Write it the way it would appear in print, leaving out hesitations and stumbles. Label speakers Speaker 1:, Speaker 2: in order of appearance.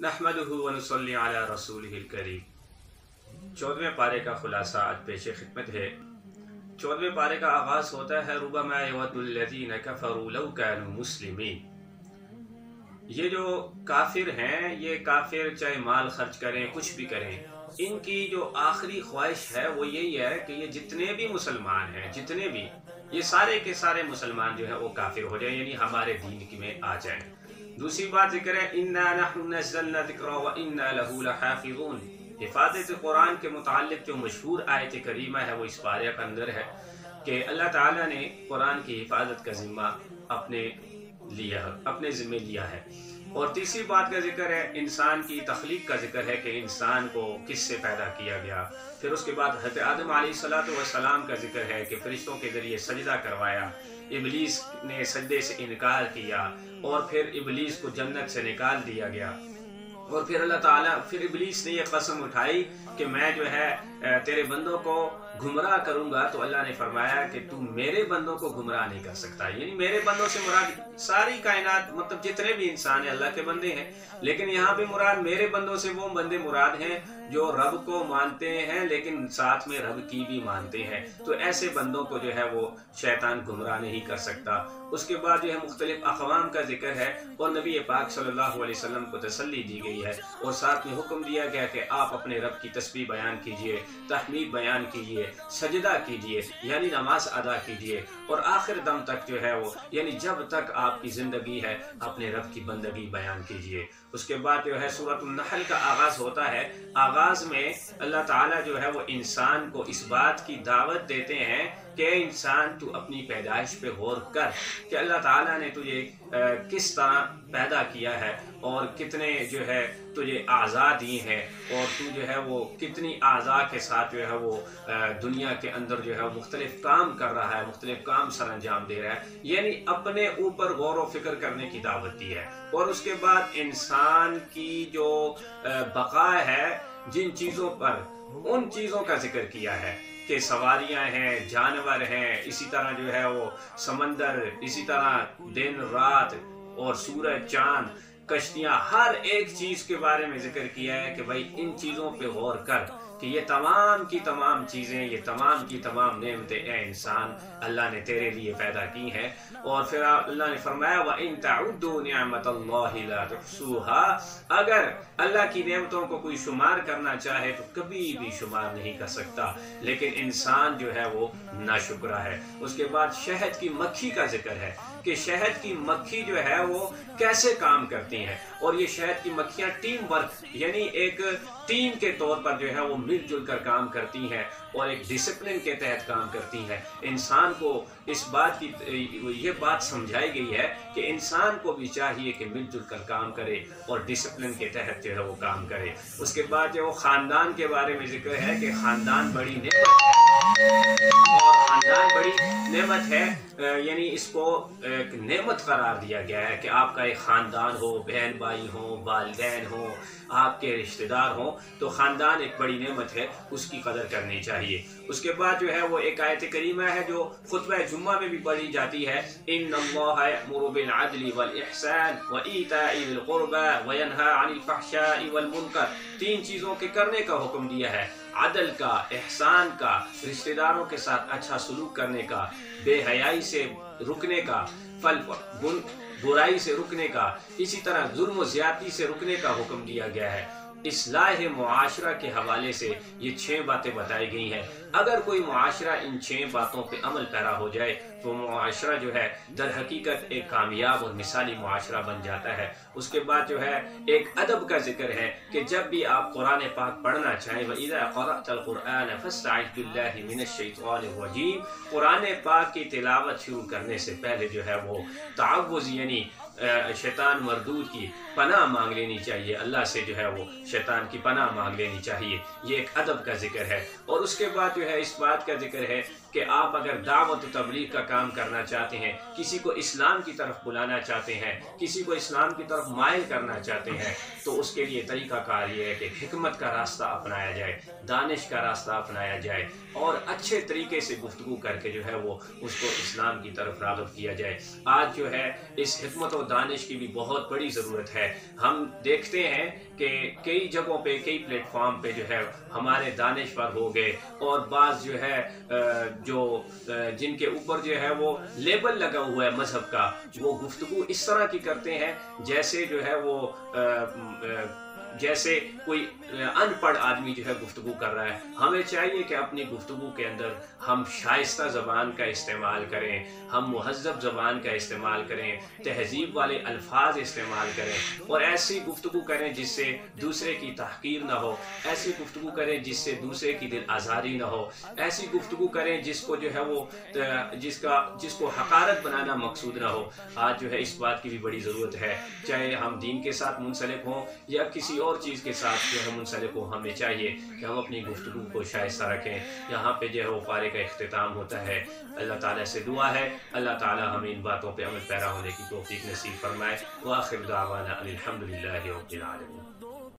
Speaker 1: نحمدہ ونصلی علی رسولہ الکریم۔ 14ویں پارے کا خلاصہ آج پیش خدمت ہے۔ 14ویں پارے کا آغاز ہوتا ہے ربما یود الذین کفروا لو کانوا مسلمین۔ یہ جو کافر ہیں، یہ کافر چاہے مال خرچ کریں، کچھ بھی کریں، ان کی جو آخری خواہش ہے وہ یہی ہے کہ یہ جتنے بھی مسلمان ہیں، جتنے بھی یہ سارے کے سارے مسلمان جو ہیں وہ کافر ہو جائیں، یعنی ہمارے دین میں آ جائیں۔ دوسری بات ذکر ہے اِنَّا نَحْنُ نَزَّلْنَا الذِّكْرَ وَإِنَّا لَهُ لَحَافِظُونَ۔ حفاظت قرآن کے متعلق جو مشہور آیت کریمہ ہے وہ اس پارے کے اندر ہے کہ اللہ تعالیٰ نے قرآن کی حفاظت کا ذمہ اپنے ذمہ لیا ہے۔ اور تیسری بات کا ذکر ہے انسان کی تخلیق کا ذکر ہے کہ انسان کو کس سے پیدا کیا گیا۔ پھر اس کے بعد حضرت آدم علیہ السلام کا ذکر ہے کہ فرشتوں کے ذریعے سجدہ کروایا، ابلیس نے سجدے سے انکار کیا اور پھر ابلیس کو جنت سے نکال دیا گیا۔ اور پھر اللہ تعالیٰ ابلیس نے یہ قسم اٹھائی کہ میں جو ہے تیرے بندوں کو گمراہ کروں گا، تو اللہ نے فرمایا کہ تو میرے بندوں کو گمراہ نہیں کر سکتا۔ یعنی میرے بندوں سے مراد ساری کائنات، مطلب جتنے بھی انسان ہیں اللہ کے بندے ہیں، لیکن یہاں بھی مراد میرے بندوں سے وہ بندے مراد ہیں جو رب کو مانتے ہیں لیکن ساتھ میں رب کی بھی مانتے ہیں۔ تو ایسے بندوں کو جو ہے وہ شیطان گمراہ نہیں کر سکتا۔ اس کے بعد جو ہے مختلف اقوام کا ذکر ہے اور نبی پاک صلی اللہ علیہ وسلم کو تسلی دی گئی ہے اور ساتھ میں حکم دیا گیا کہ آپ اپنے رب کی تسبیح بیان کیجئے، تحمید بیان کیجئے، سجدہ کیجئے، یعنی نماز ادا کیجئے، اور آخر دم تک جو ہے وہ یعنی جب تک آپ کی زندگی ہے اپنے رب کی بندگی بیان کیجئے۔ اس کے بعد جو ہے سورۃ النحل کا آغاز ہوتا ہے۔ آغاز میں اللہ تعالیٰ جو ہے وہ انسان کو اس بات کی دعوت دیتے ہیں کہ انسان تو اپنی پیدائش پہ غور کر کہ اللہ تعالیٰ نے تجھے کس طرح پیدا کیا ہے اور کتنے جو ہے تجھے اعضاء دی ہیں، اور تو جو ہے وہ کتنی اعضاء کے ساتھ جو ہے وہ دنیا کے اندر جو ہے مختلف کام کر رہا ہے، مختلف کام سر انجام دے رہا ہے، یعنی اپنے اوپر غور و فکر کرنے کی دعوت دی ہے۔ اور اس کے بعد انسان کی جو بقا ہے جن چیزوں پر، ان چیزوں کا ذکر کیا ہے کہ سواریاں ہیں، جانور ہیں، اسی طرح جو ہے وہ سمندر، اسی طرح دن رات اور سورج چاند، کشتیاں، ہر ایک چیز کے بارے میں ذکر کیا ہے کہ بھائی ان چیزوں پہ غور کر کہ یہ تمام کی تمام چیزیں، یہ تمام کی تمام نعمتیں اے انسان اللہ نے تیرے لیے پیدا کی ہیں۔ اور پھر اللہ نے فرمایا وَإِن تَعُدُّوا نِعْمَةَ اللَّهِ لَا تُحْصُوهَا، اگر اللہ کی نعمتوں کو کوئی شمار کرنا چاہے تو کبھی بھی شمار نہیں کر سکتا، لیکن انسان جو ہے وہ ناشکرا ہے۔ اس کے بعد شہد کی مکھی کا ذکر ہے کہ شہد کی مکھی جو ہے وہ کیسے کام کرتی ہیں، اور یہ شہد کی مکھیاں ٹیم ورک یعنی ایک ٹیم کے طور پر جو ہے وہ مل جل کر کام کرتی ہیں اور ایک ڈسپلن کے تحت کام کرتی ہیں۔ انسان کو اس بات کی یہ بات سمجھائی گئی ہے کہ انسان کو بھی چاہیے کہ مل جل کر کام کرے اور ڈسپلن کے تحت جو ہے وہ کام کرے۔ اس کے بعد جو خاندان کے بارے میں ذکر ہے کہ خاندان بڑی نعمت ہے اور خاندان بڑی نعمت ہے، یعنی اس کو ایک نعمت قرار دیا گیا ہے کہ آپ کا ایک خاندان ہو، بہن بھائی ہوں، والدین ہوں، آپ کے رشتہ دار ہوں، تو خاندان ایک بڑی نعمت ہے، اس کی قدر کرنی چاہیے۔ اس کے بعد جو ہے وہ ایک آیت کریمہ ہے جو خطبہ جمعہ میں بھی پڑھی جاتی ہے، ان اللہ یأمر بالعدل والاحسان وایتاء ذی القربى وینہی عن الفحشاء والمنکر، تین چیزوں کے کرنے کا حکم دیا ہے، عدل کا، احسان کا، رشتہ داروں کے ساتھ اچھا سلوک کرنے کا، بے حیائی سے رکنے کا، برائی سے رکنے کا، اسی طرح ظلم و زیادتی سے رکنے کا حکم دیا گیا ہے۔ اصلاح معاشرہ کے حوالے سے یہ 6 باتیں بتائی گئی ہیں۔ اگر کوئی معاشرہ ان 6 باتوں پہ عمل پیرا ہو جائے تو معاشرہ جو ہے در حقیقت ایک کامیاب اور مثالی معاشرہ بن جاتا ہے۔ اس کے بعد جو ہے ایک ادب کا ذکر ہے کہ جب بھی آپ قرآن پاک پڑھنا چاہیں وَإِذَا قَرَأْتَ الْقُرْآنَ فَاسْتَعِذْ بِاللَّهِ مِنَ الشَّيْطَانِ الرَّجِيمِ، قرآن پاک کی تلاوت شروع کرنے سے پہلے جو ہے وہ تعوذ یعنی شیطان مردود کی پناہ مانگ لینی چاہیے، اللہ سے جو ہے وہ شیطان کی پناہ مانگ لینی چاہیے۔ یہ ایک ادب کا ذکر ہے۔ اور اس کے بعد جو ہے اس بات کا ذکر ہے کہ آپ اگر دعوت و تبلیغ کا کام کرنا چاہتے ہیں، کسی کو اسلام کی طرف بلانا چاہتے ہیں، کسی کو اسلام کی طرف مائل کرنا چاہتے ہیں، تو اس کے لیے طریقہ کار یہ ہے کہ حکمت کا راستہ اپنایا جائے، دانش کا راستہ اپنایا جائے، اور اچھے طریقے سے گفتگو کر کے جو ہے وہ اس کو اسلام کی طرف راغب کیا جائے۔ آج جو ہے اس حکمت و دانش کی بھی بہت بڑی ضرورت ہے۔ ہم دیکھتے ہیں کہ کئی جگہوں پہ، کئی پلیٹ فارم پہ جو ہے ہمارے دانش پر ہو گئے، اور بعض جو ہے جن کے اوپر جو ہے وہ لیبل لگا ہوا ہے مذہب کا، وہ گفتگو اس طرح کی کرتے ہیں جیسے جو ہے وہ جیسے کوئی ان پڑھ آدمی جو ہے گفتگو کر رہا ہے۔ ہمیں چاہیے کہ اپنی گفتگو کے اندر ہم شائستہ زبان کا استعمال کریں، ہم مہذب زبان کا استعمال کریں، تہذیب والے الفاظ استعمال کریں، اور ایسی گفتگو کریں جس سے دوسرے کی تحقیر نہ ہو، ایسی گفتگو کریں جس سے دوسرے کی دل آزاری نہ ہو، ایسی گفتگو کریں جس کو جو ہے وہ جس کو حقارت بنانا مقصود نہ ہو۔ آج جو ہے اس بات کی بھی بڑی ضرورت ہے، چاہے ہم دین کے ساتھ منسلک ہوں یا کسی اور چیز کے ساتھ جو ہے منسلک ہوں، ہمیں چاہیے کہ ہم اپنی گفتگو کو شائستہ رکھیں۔ یہاں پہ جو ہے وہ پارے کا اختتام ہوتا ہے۔ اللہ تعالیٰ سے دعا ہے اللہ تعالیٰ ہمیں ان باتوں پہ عمل پیرا ہونے کی توفیق نصیب فرمائے۔ وآخر دعوانا ان الحمد للہ رب العالمین۔